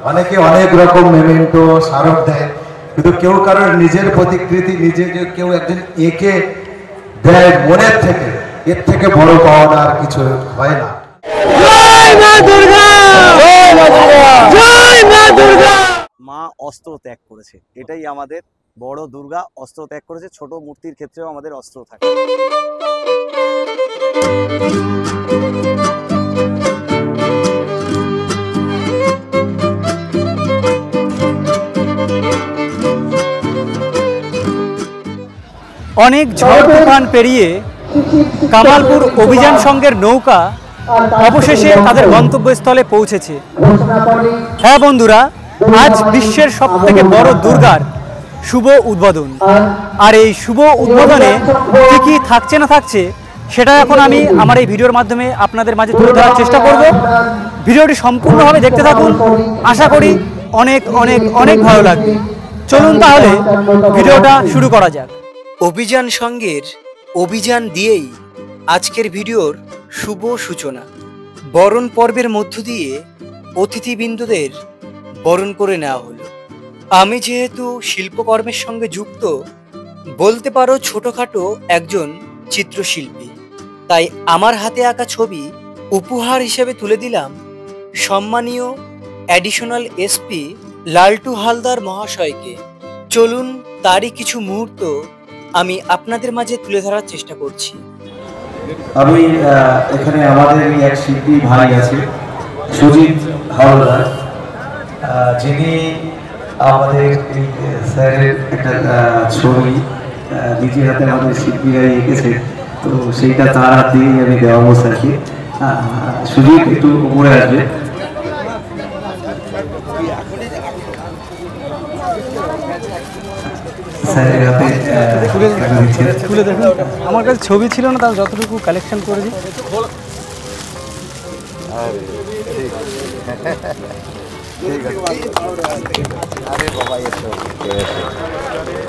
অনেকে অনেক রকম মেমেন্টো স্মারক দেয়, কিন্তু কেউ কারোর নিজের প্রতিকৃতি নিজে যে কেউ একজন এঁকে দেয় মনের থেকে, এর থেকে বড় পাওনা আর কিছু হয় না। জয় মা দুর্গা, জয় মা দুর্গা, জয় মা দুর্গা। মা অস্ত্র ত্যাগ করেছে, এটাই আমাদের বড় দুর্গা অস্ত্র ত্যাগ করেছে। ছোট মূর্তির ক্ষেত্রেও আমাদের অস্ত্র থাকে। অনেক ঝড় তুফান পেরিয়ে কামালপুর অভিযান সংঘের নৌকা অবশেষে তাদের গন্তব্যস্থলে পৌঁছেছে। হ্যাঁ বন্ধুরা, আজ বিশ্বের সবথেকে বড় দুর্গার শুভ উদ্বোধন। আর এই শুভ উদ্বোধনে কি কি থাকছে না থাকছে সেটা এখন আমি আমার এই ভিডিওর মাধ্যমে আপনাদের মাঝে তুলে ধরার চেষ্টা করব। ভিডিওটি সম্পূর্ণভাবে দেখতে থাকুন, আশা করি অনেক অনেক অনেক ভালো লাগবে। চলুন তাহলে ভিডিওটা শুরু করা যাক। অভিযান সংঘের অভিযান দিয়েই আজকের ভিডিওর শুভ সূচনা। বরণ পর্বের মধ্য দিয়ে অতিথিবৃন্দদের বরণ করে নেওয়া হলো। আমি যেহেতু শিল্পকর্মের সঙ্গে যুক্ত, বলতে পারো ছোটখাটো একজন চিত্রশিল্পী, তাই আমার হাতে আঁকা ছবি উপহার হিসেবে তুলে দিলাম সম্মানীয় অ্যাডিশনাল এসপি লালটু হালদার মহাশয়কে। চলুন তারই কিছু মুহূর্ত আমি আপনাদের মাঝে তুলে ধরার চেষ্টা করছি। আমি এখানে আমাদের এক শিল্পী ভাই আছে সুজিত হাওলাদার, যিনি আমাদের স্যারের একটা ছবি নিজের হাতে আমাদের শিল্পীরা এঁকেছে, তো সেইটা তার হাত দিয়েই আমি দেওয়াবো স্যারকে। সুজিত একটু উপরে আসবে। খুলে দেখুন, আমার কাছে ছবি ছিল না, তার যতটুকু কালেকশন করেছি।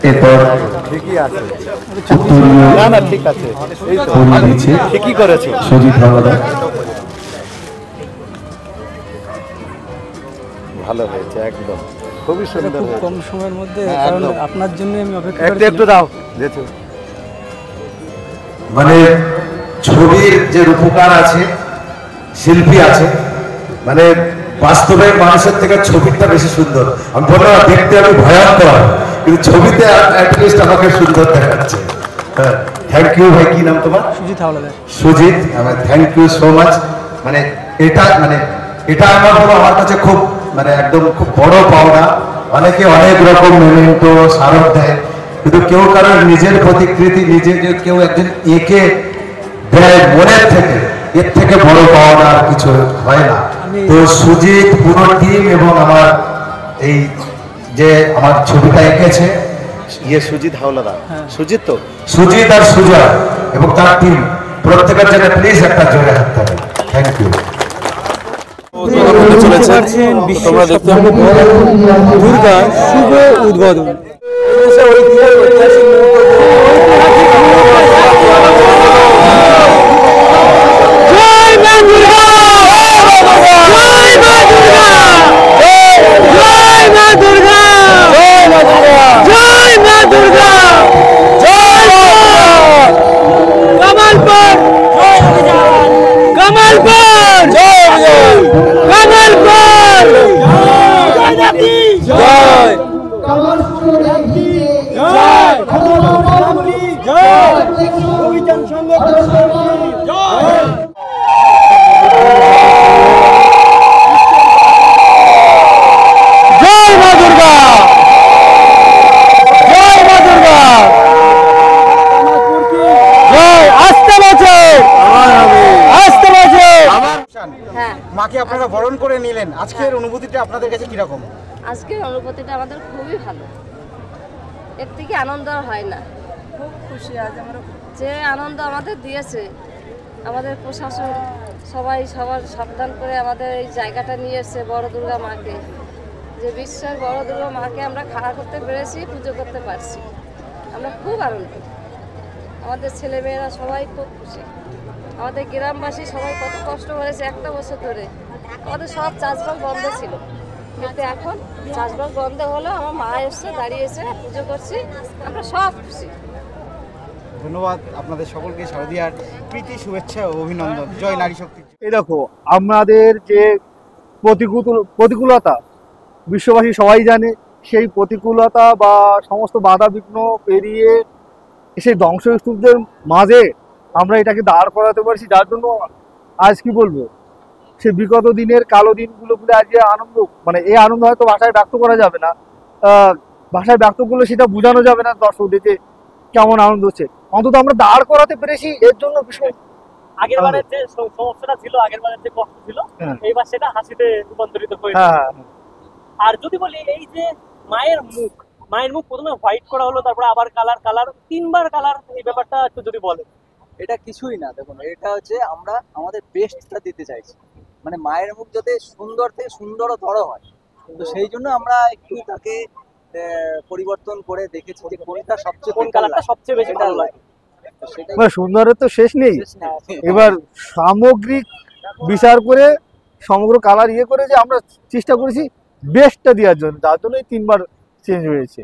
এরপর ঠিকই আছে, না না ঠিক আছে, ঠিকই করেছে সুজিত হাওলাদার। ভালো হয়েছে, একদম খুবই সুন্দর হয়েছে। কম সময়ের মধ্যে, হ্যাঁ, কারণ একদম। আপনার জন্য আমি অপেক্ষা একটু করছি। একটু দাও যেহেতু মানে ছবির যে রূপকার আছে, শিল্পী আছে, মানে বাস্তবে মানুষের থেকে ছবিটা বেশি সুন্দর। আমি বললাম দেখতে আমি ভয়ঙ্কর, কিন্তু ছবিতে অ্যাটলিস্ট আমাকে সুন্দর দেখাচ্ছে। হ্যাঁ, থ্যাংক ইউ ভাই। কি নাম তোমার? সুজিত হাওলাদার। সুজিত, আমার থ্যাংক ইউ সো মাচ। মানে এটা আমার বলো আমার কাছে খুব একদম খুব বড় পাওনা। অনেকে অনেক রকম মেমেন্টো স্মারক দেয়, কিন্তু কেউ কারোর নিজের প্রতিকৃতি নিজে যে কেউ একজন এঁকে দেয় মনের থেকে, এর থেকে বড় পাওনা আর কিছু হয় না। তো সুজিত, পুরো টিম এবং আমার এই যে আমার ছবিটা এঁকেছে সুজিত হাওলাদার, সুজিত তো সুজিত আর সুজয় এবং তার টিম, প্রত্যেকের জন্য প্লিজ একটা জোরে হাত তালি। Thank you. তোমরা দেখতে দুর্গা শুভ উদ্বোধন। জয় মা দুর্গা, জয় মা দুর্গা, জয় মা দুর্গা, জয় মা দুর্গা, কামালপুর, কামালপুর, কামালপুর, জয় অভিযান সংঘ, জয়। জয় মা দুর্গা, জয় মা দুর্গা, জয়। আসতে বছর, আসতে বছর। হ্যাঁ, মাকে আপনারা বরণ করে নিলেন, আজকের অনুভূতিটা আপনাদের কাছে কিরকম? আজকের অনুভূতিটা আমাদের খুবই ভালো, এর থেকে আনন্দ আর হয় না। খুব খুশি আজ আমরা, যে আনন্দ আমাদের দিয়েছে আমাদের প্রশাসন, সবাই সবার সাবধান করে আমাদের এই জায়গাটা নিয়ে এসেছে বড় দুর্গা মাকে, যে বিশ্বের বড় দুর্গা মাকে আমরা খাড়া করতে পেরেছি, পুজো করতে পারছি। আমরা খুব আনন্দ, আমাদের ছেলেমেয়েরা সবাই খুব খুশি। আমাদের গ্রামবাসী সবাই কত কষ্ট করেছে একটা বছর ধরে, আমাদের সব চাষবাস বন্ধ ছিল, কিন্তু এখন চাষবাস বন্ধ হলো, আমার মা এসছে, দাঁড়িয়েছে, পুজো করছি, আমরা সব খুশি। ধন্যবাদ আপনাদের সকলকে, শারদীয়ার প্রীতি, শুভেচ্ছা ও অভিনন্দন। জয় নারী শক্তি। এই দেখো আমাদের যে প্রতিকূলতা বিশ্ববাসী সবাই জানে, সেই প্রতিকূলতা বা সমস্ত বাধা বিঘ্ন পেরিয়ে সেই ধ্বংসস্তূপদের মাঝে আমরা এটাকে দাঁড় করাতে পারছি, যার জন্য আজ কি বলবো, সে বিগত দিনের কালো দিনগুলো বলে আজকে আনন্দ, মানে এই আনন্দ হয়তো ভাষায় ব্যক্ত করা যাবে না, ভাষায় ব্যক্ত করলে সেটা বোঝানো যাবে না দর্শকদের যে কেমন আনন্দ হচ্ছে। অন্তত আমরা দাঁড় করাতে পেরেছি, এর জন্য ভীষণ আগের বারের যে সমস্যাটা ছিল, আগের বারের যে কষ্ট ছিল, এইবার সেটা হাসিতে রূপান্তরিত হয়েছে। আর যদি বলি এই যে মায়ের মুখ প্রথমে হোয়াইট করা হলো, তারপরে আবার কালার 3বার কালার, এই ব্যাপারটা একটু যদি বলেন। এটা কিছুই না, দেখুন এটা হচ্ছে আমরা আমাদের বেস্টটা দিতে চাইছি, মানে মায়ের মুখ যাতে সুন্দর থেকে সুন্দরতর হয়, তো সেই জন্য আমরা একটু তাকে পরিবর্তন করে দেখেছি যে কোনটা সবচেয়ে, কোন কালারটা সবচেয়ে বেশি ভালো লাগে। সুন্দরের তো শেষ নেই, এবার সামগ্রিক বিচার করে সমগ্র কালার করে যে আমরা চেষ্টা করেছি বেস্টটা দেওয়ার জন্য, যার জন্য 3বার চেঞ্জ হয়েছে।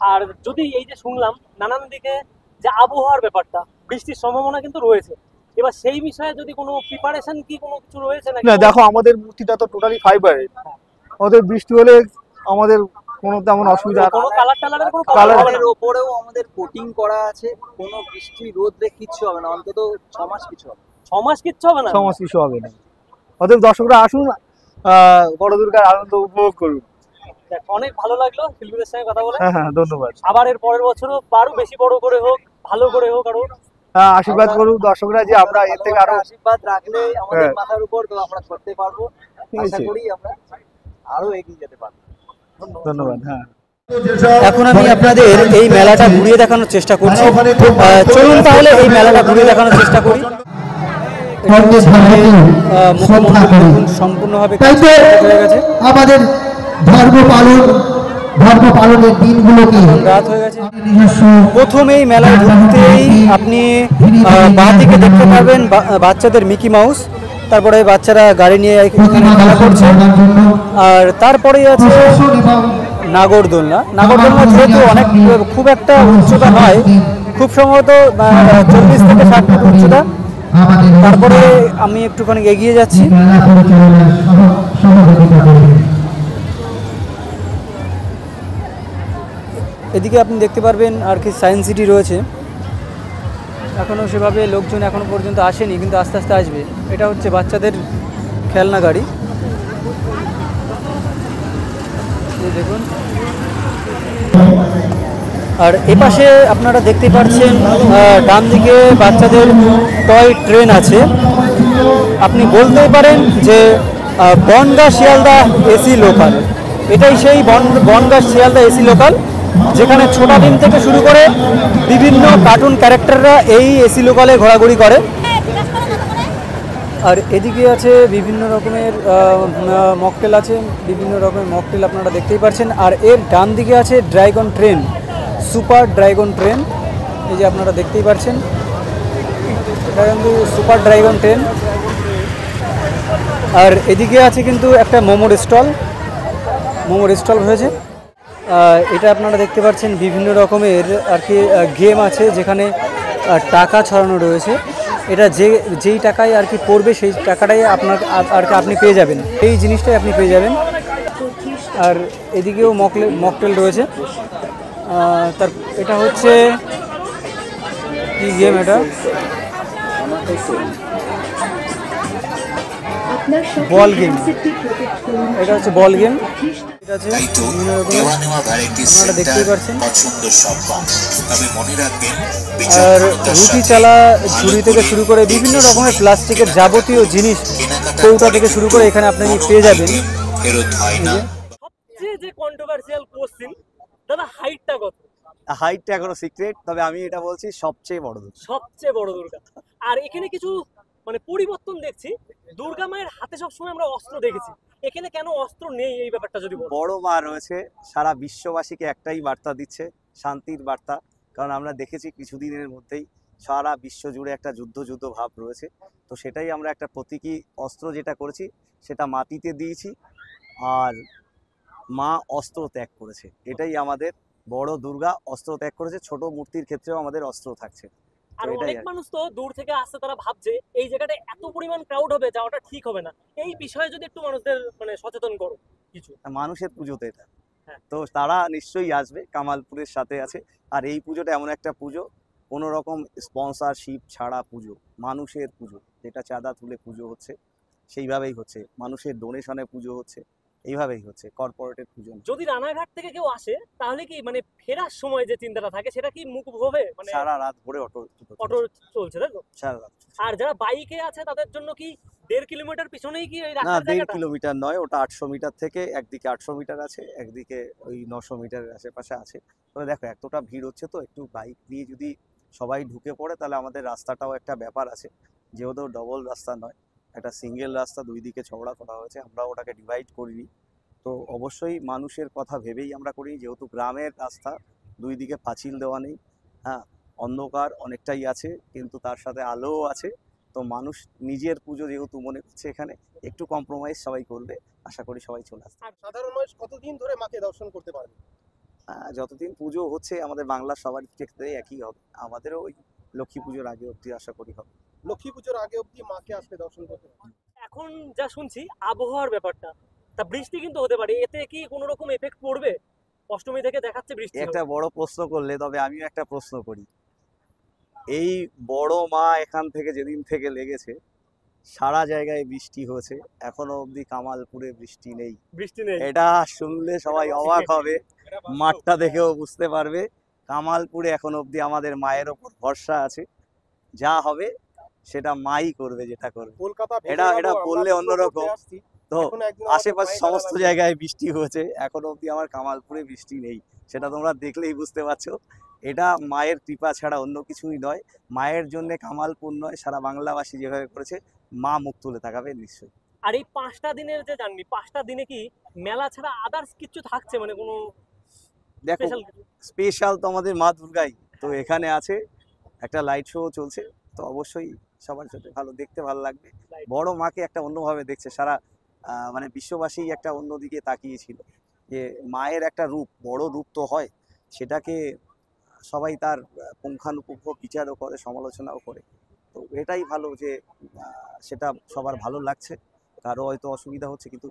আর যদি এই যে শুনলাম নানান দিকে যে আবহাওয়ার ব্যাপারটা, বৃষ্টির সম্ভাবনা কিন্তু রয়েছে, এবার সেই বিষয়ে যদি কোনো প্রিপারেশন কি কোনো কিছু রয়েছে নাকি? না দেখো, আমাদের মূর্তিটা তো টোটালি ফাইবারের, আমাদের বৃষ্টি হলে আমাদের কোনো তেমন অসুবিধা, কোনো কালারের কোনো কালারের উপরেও আমাদের কোটিং করা আছে, কোনো বৃষ্টি রোদে কিচ্ছু হবে না, অন্তত 6 মাস কিছু হবে। 6 মাস কিচ্ছু হবে না, সমস্যা কিছু হবে না। অতএব দর্শকরা আসুন, বড় দুর্গার আনন্দ উপভোগ করুন। অনেক ভালো লাগলো শিল্পীদের সঙ্গে কথা বলে। হ্যাঁ, ধন্যবাদ। আবার এর পরের বছরও আরো বেশি বড় করে হোক, ভালো করে হোক, আরো আশীর্বাদ করুন দর্শকরা যে আমরা এর থেকে আরো আশীর্বাদ রাখলে আমাদের মাথার উপর, তো আমরা করতে পারবো, আশা করি আমরা আরো এগিয়ে যেতে পারবো। ধন্যবাদ। হ্যাঁ, এখন আমি আপনাদের এই মেলাটা ঘুরিয়ে দেখানোর চেষ্টা করছি, চলুন তাহলে এই মেলাটা ঘুরিয়ে দেখানোর চেষ্টা করি। সম্পূর্ণভাবে হয়ে গেছে, আমাদের ধর্ম পালনের দিনগুলোকে রাত হয়ে গেছে। প্রথমেই মেলায় ঢুকতেই আপনি বাঁ দিকে দেখতে পারবেন বাচ্চাদের মিকি মাউস, তারপরে বাচ্চারা গাড়ি নিয়ে এখানে খেলা করছে, আর তারপরেই আছে নাগরদোলনা। নাগরদোলনা যেহেতু খুব একটা উচ্চতা নয়, খুব সম্ভবত 40 থেকে 60 ফুট উচ্চতা। তারপরে আমি একটুখানি এগিয়ে যাচ্ছি, এদিকে আপনি দেখতে পারবেন আর কি সায়েন্স সিটি রয়েছে। এখনও সেভাবে লোকজন এখনও পর্যন্ত আসেনি, কিন্তু আস্তে আস্তে আসবে। এটা হচ্ছে বাচ্চাদের খেলনা গাড়ি, দেখুন। আর এপাশে আপনারা দেখতে পাচ্ছেন ডান দিকে বাচ্চাদের টয় ট্রেন আছে। আপনি বলতেই পারেন যে বনগাঁ শিয়ালদা এসি লোকাল, এটাই সেই বনগাঁ শিয়ালদা এসি লোকাল, যেখানে ছোটা ডিম থেকে শুরু করে বিভিন্ন কার্টুন ক্যারেক্টাররা এই এসি লোকালে ঘোরাঘুরি করে। আর এদিকে আছে বিভিন্ন রকমের মকটেল আছে, বিভিন্ন রকমের মকটেল আপনারা দেখতেই পাচ্ছেন। আর এর ডান দিকে আছে dragon train, super dragon train, এই যে আপনারা দেখতেই পাচ্ছেন, এটা কিন্তু সুপার ড্রাগন ট্রেন। আর এদিকে আছে কিন্তু একটা মোমোর স্টল হয়েছে। এটা আপনারা দেখতে পাচ্ছেন বিভিন্ন রকমের আর কি গেম আছে, যেখানে টাকা ছড়ানো রয়েছে। এটা যেই টাকায় আর কি পড়বে সেই টাকাটাই আপনি পেয়ে যাবেন, এই জিনিসটাই আপনি পেয়ে যাবেন। আর এদিকেও মকটেল রয়েছে। এটা হচ্ছে কি গেম, এটা বল গেম, এটা হচ্ছে বল গেম। ঠিক আছে, আপনারা দেখতেই পাচ্ছেন। আর রুটি চালা ঝুড়ি থেকে শুরু করে বিভিন্ন রকমের প্লাস্টিকের যাবতীয় জিনিস, কৌটা থেকে শুরু করে এখানে আপনি পেয়ে যাবেন। সবচেয়ে যে কন্ট্রোভার্সিয়াল কোশ্চেন, দাদা হাইটটা কত? হাইটটা এখনো সিক্রেট, তবে আমি এটা বলছি সবচেয়ে বড় দুর্গা। আর এখানে কিছু মানে পরিবর্তন দেখছি, দুর্গা মায়ের হাতে সবসময় আমরা অস্ত্র দেখেছি, এখানে কেন অস্ত্র নেই এই ব্যাপারটা যদি বলেন। বড় মা রয়েছে, সারা বিশ্ববাসীকে একটাই বার্তা দিচ্ছে, শান্তির বার্তা। কারণ আমরা দেখেছি কিছুদিনের মধ্যেই সারা বিশ্ব জুড়ে একটা যুদ্ধ ভাব রয়েছে, তো সেটাই আমরা একটা প্রতীকী অস্ত্র যেটা করেছি সেটা মাটিতে দিয়েছি। আর মা অস্ত্র ত্যাগ করেছে, এটাই আমাদের বড় দুর্গা অস্ত্র ত্যাগ করেছে। ছোট মূর্তির ক্ষেত্রেও আমাদের অস্ত্র থাকছে। আর অনেক মানুষ তো দূর থেকে আসছে, তারা ভাবছে এই জায়গাটা এত পরিমাণ ক্রাউড হবে, যাওয়াটা ঠিক হবে না। এই বিষয়ে যদি একটু মানুষদের মানে সচেতন করো কিছু। মানুষের পুজো তো এটা, তো তারা নিশ্চয়ই আসবে, কামালপুরের সাথে আছে। আর এই পুজোটা এমন একটা পুজো, কোনো রকম স্পন্সরশিপ ছাড়া পুজো, মানুষের পুজো, যেটা চাঁদা তুলে পুজো হচ্ছে সেইভাবেই হচ্ছে, মানুষের ডোনেশনে পুজো হচ্ছে, এইভাবেই হচ্ছে, কর্পোরেটের পুজো। যদি রানাঘাট থেকে কেউ আসে তাহলে কি মানে ফেরার সময় যে চিন্তাটা থাকে সেটা কি মুখ হবে? মানে সারা রাত ভরে অটো চলছে তাই তো? সারা রাত। আর যারা বাইকে আছে তাদের জন্য কি 1.5 কিলোমিটার পিছনেই কি ওই না, রাস্তার 1.5 জায়গাটা? কিলোমিটার নয়, ওটা 800 মিটার থেকে, একদিকে 800 মিটার আছে, একদিকে ওই 900 মিটারের আশেপাশে আছে। তবে দেখো এতটা ভিড় হচ্ছে, তো একটু বাইক দিয়ে যদি সবাই ঢুকে পড়ে তাহলে আমাদের রাস্তাটাও একটা ব্যাপার আছে, যেহেতু ডবল রাস্তা নয়, একটা সিঙ্গেল রাস্তা, দুই দিকে চওড়া করা হয়েছে, আমরা ওটাকে ডিভাইড করিনি। তো অবশ্যই মানুষের কথা ভেবেই আমরা করি, যেহেতু গ্রামের রাস্তা, দুই দিকে পাঁচিল দেওয়া নেই, হ্যাঁ, অন্ধকার অনেকটাই আছে কিন্তু তার সাথে আলোও আছে। তো মানুষ নিজের পুজো যেহেতু মনে করছে, এখানে একটু কম্প্রোমাইজ সবাই করবে, আশা করি সবাই চলে আসবে। সাধারণ মানুষ কতদিন ধরে মাকে দর্শন করতে পারবে? যতদিন পুজো হচ্ছে আমাদের বাংলার সবার ক্ষেত্রে একই হবে, আমাদেরও ওই লক্ষ্মী পুজোর আগে অবধি আশা করি হবে। লক্ষ্মী পুজোর আগে অবধি মাকে আসলে দর্শন করতে পারবে। এখন যা শুনছি আবহাওয়ার ব্যাপারটা, তা বৃষ্টি কিন্তু হতে পারে, এতে কি কোনো রকম এফেক্ট পড়বে? অষ্টমী থেকে দেখাচ্ছে বৃষ্টি একটা বড় প্রশ্ন করলে, তবে আমিও একটা প্রশ্ন করি। এই বড় মা এখান থেকে যেদিন থেকে লেগেছে সারা জায়গায় বৃষ্টি হয়েছে, এখনো অবধি কামালপুরে বৃষ্টি নেই। এটা শুনলে সবাই অবাক হবে, মাঠটা দেখেও বুঝতে পারবে। কামালপুরে এখনো অবধি আমাদের মায়ের ওপর ভরসা আছে, যা হবে সেটা মাই করবে, যেটা করবে। এটা বললে অন্যরকম, তো আশেপাশে সমস্ত জায়গায় বৃষ্টি হয়েছে, এখনো অবধি আমার কামালপুরে বৃষ্টি নেই, সেটা তোমরা দেখলেই বুঝতে পারছো। এটা মায়ের কৃপা ছাড়া অন্য কিছুই নয়। মায়ের জন্য কামালপুর নয়, সারা বাংলাবাসী যেভাবে করেছে, মা মুখ তুলে তাকাবে নিশ্চয়ই। আর এই 5টা দিনের যে জার্নি, 5টা দিনে কি মেলা ছাড়া আদার্স কিছু থাকছে, মানে কোনো দেখো স্পেশাল তো আমাদের মা দুর্গাই তো এখানে আছে, একটা লাইট শো চলছে, তো অবশ্যই সবার জন্য ভালো, দেখতে ভালো লাগবে। বড় মাকে একটা অন্যভাবে দেখছে, সারা মানে বিশ্ববাসী একটা অন্যদিকে তাকিয়েছিল, যে মায়ের একটা রূপ, বড় রূপ তো হয়, সেটাকে সবাই তার পুঙ্খানুপুঙ্খ বিচারও করে, সমালোচনাও করে। তো এটাই ভালো যে সেটা সবার ভালো লাগছে, কারো হয়তো অসুবিধা হচ্ছে, কিন্তু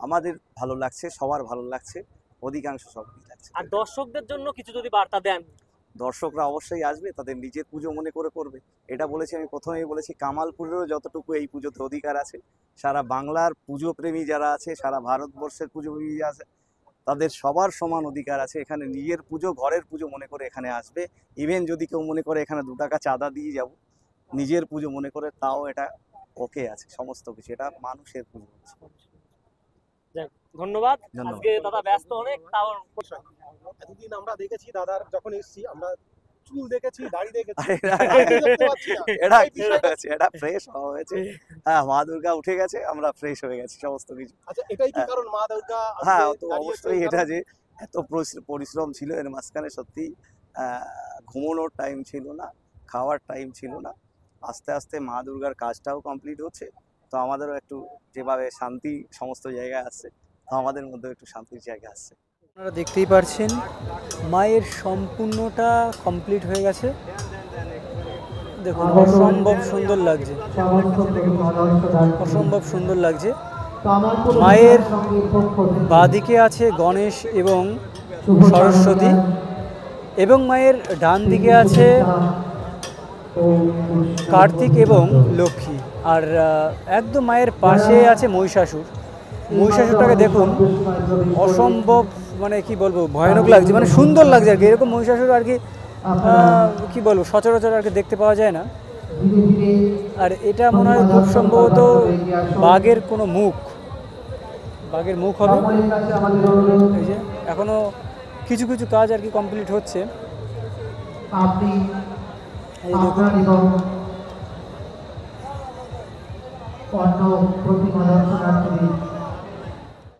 আমাদের ভালো লাগছে, সবার ভালো লাগছে, অধিকাংশ সবারই লাগছে। আর দর্শকদের জন্য কিছু যদি বার্তা দেন? দর্শকরা অবশ্যই আসবে, তাদের নিজের পুজো মনে করে করবে, এটা বলেছি আমি প্রথমেই বলেছি। কামালপুরেরও যতটুকু এই পুজোতে অধিকার আছে, সারা বাংলার পুজো প্রেমী যারা আছে, সারা ভারতবর্ষের পুজো প্রেমী আছে, তাদের সবার সমান অধিকার আছে। এখানে নিজের পুজো, ঘরের পুজো মনে করে এখানে আসবে। ইভেন যদি কেউ মনে করে এখানে 2 টাকা চাঁদা দিয়ে যাব, নিজের পুজো মনে করে, তাও এটা ওকে আছে, সমস্ত কিছু, এটা মানুষের পুজো। ধন্যবাদ। আজকে দাদা ব্যস্ত অনেক, তাও এতদিন আমরা দেখেছি দাদার যখন এসেছি, আমরা চুল দেখেছি, দাড়ি দেখেছি, এটা ফ্রেশ হয়েছে। হ্যাঁ, মা দুর্গা উঠে গেছে, আমরা ফ্রেশ হয়ে গেছি সমস্ত কিছু। আচ্ছা, এটাই কি কারণ মা দুর্গা? হ্যাঁ, তো অবশ্যই এটা যে এত পরিশ্রম ছিল এর মাঝখানে, সত্যি ঘুমানোর টাইম ছিল না, খাওয়ার টাইম ছিল না, আস্তে আস্তে মা দুর্গার কাজটাও কমপ্লিট হচ্ছে, তো আমাদেরও একটু যেভাবে শান্তি সমস্ত জায়গায় আসছে, তো আমাদের মধ্যে একটু শান্তির জায়গা আসছে। আপনারা দেখতেই পাচ্ছেন মায়ের সম্পূর্ণটা কমপ্লিট হয়ে গেছে, দেখুন অসম্ভব সুন্দর লাগছে, অসম্ভব সুন্দর লাগছে। মায়ের বাঁদিকে আছে গণেশ এবং সরস্বতী, এবং মায়ের ডান দিকে আছে কার্তিক এবং লক্ষ্মী, আর একদম মায়ের পাশে আছে মহিষাসুর। মহিষাসুরটাকে দেখুন, অসম্ভব মানে কি বলবো, ভয়ানক লাগছে, মানে সুন্দর লাগছে আর কি। এরকম মহিষাসুর আর কি কি বলবো, সচরাচর আর কি দেখতে পাওয়া যায় না। আর এটা মনে হয় খুব সম্ভবত বাঘের কোনো মুখ, বাঘের মুখ হবে। এই যে এখনো কিছু কিছু কাজ আর কি কমপ্লিট হচ্ছে। এই দেখুন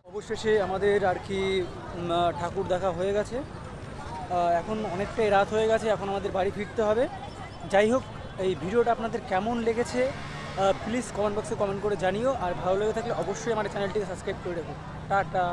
অবশেষে আমাদের আর কি ঠাকুর দেখা হয়ে গেছে। এখন অনেকটাই রাত হয়ে গেছে, এখন আমাদের বাড়ি ফিরতে হবে। যাই হোক, এই ভিডিওটা আপনাদের কেমন লেগেছে প্লিজ কমেন্ট বক্সে কমেন্ট করে জানিও, আর ভালো লেগে থাকলে অবশ্যই আমার চ্যানেলটিকে সাবস্ক্রাইব করে রাখো। টাটা।